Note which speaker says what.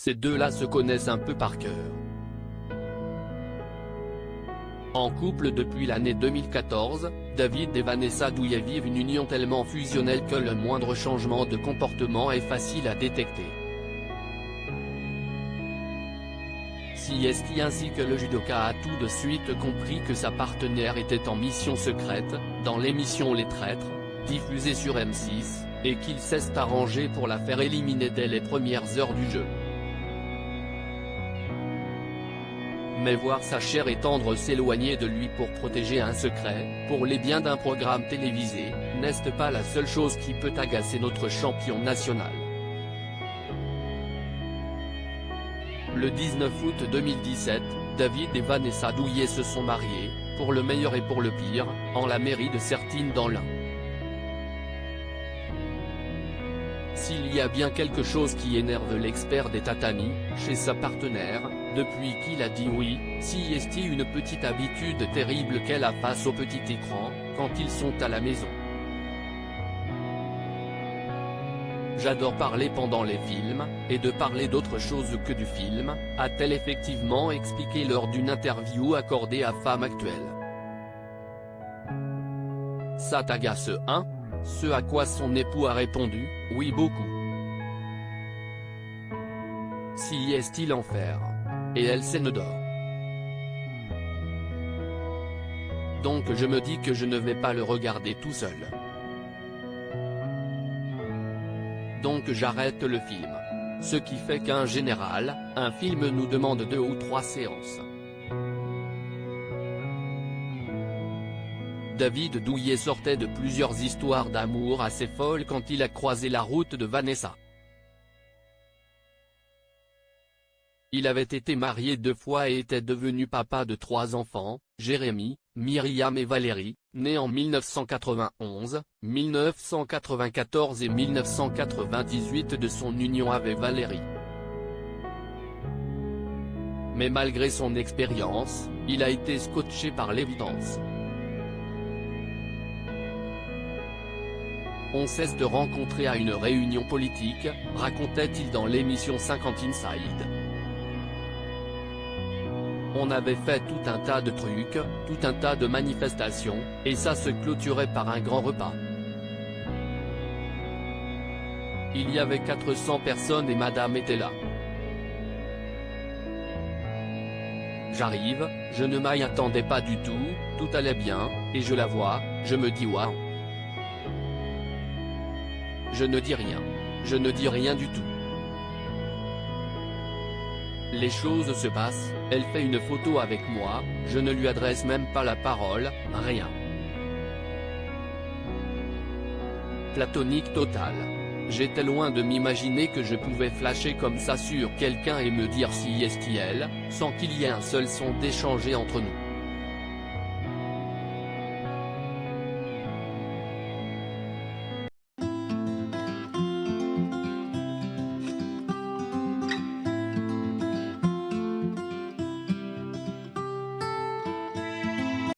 Speaker 1: ces deux-là se connaissent un peu par cœur. En couple depuis l'année 2014, David et Vanessa Douillet vivent une union tellement fusionnelle que le moindre changement de comportement est facile à détecter. Siesti ainsi que le judoka a tout de suite compris que sa partenaire était en mission secrète, dans l'émission Les Traîtres, diffusée sur M6, et qu'il s'est arrangé pour la faire éliminer dès les premières heures du jeu. Mais voir sa chair et tendre s'éloigner de lui pour protéger un secret, pour les biens d'un programme télévisé, n'est pas la seule chose qui peut agacer notre champion national. Le 19 août 2017, David et Vanessa Douillet se sont mariés, pour le meilleur et pour le pire, en la mairie de Sertines dans l'Ain. S'il y a bien quelque chose qui énerve l'expert des tatamis, chez sa partenaire, depuis qu'il a dit oui, Siesti une petite habitude terrible qu'elle a face au petit écran, quand ils sont à la maison. J'adore parler pendant les films, et de parler d'autre chose que du film, a-t-elle effectivement expliqué lors d'une interview accordée à Femme Actuelle. Ça t'agace, hein? Ce à quoi son époux a répondu, oui beaucoup. Siesti l'enfer. Et elle s'en dort. Donc je me dis que je ne vais pas le regarder tout seul. Donc j'arrête le film. Ce qui fait qu'en général, un film nous demande 2 ou 3 séances. David Douillet sortait de plusieurs histoires d'amour assez folles quand il a croisé la route de Vanessa. Il avait été marié 2 fois et était devenu papa de 3 enfants, Jérémy, Myriam et Valérie, nés en 1991, 1994 et 1998 de son union avec Valérie. Mais malgré son expérience, il a été scotché par l'évidence. On cesse de rencontrer à une réunion politique, racontait-il dans l'émission 50 Inside. On avait fait tout un tas de trucs, tout un tas de manifestations, et ça se clôturait par un grand repas. Il y avait 400 personnes et madame était là. J'arrive, je ne m'y attendais pas du tout, tout allait bien, et je la vois, je me dis waouh. Je ne dis rien. Je ne dis rien du tout. Les choses se passent, elle fait une photo avec moi, je ne lui adresse même pas la parole, rien. Platonique total. J'étais loin de m'imaginer que je pouvais flasher comme ça sur quelqu'un et me dire Siesti elle, sans qu'il y ait un seul son d'échanger entre nous.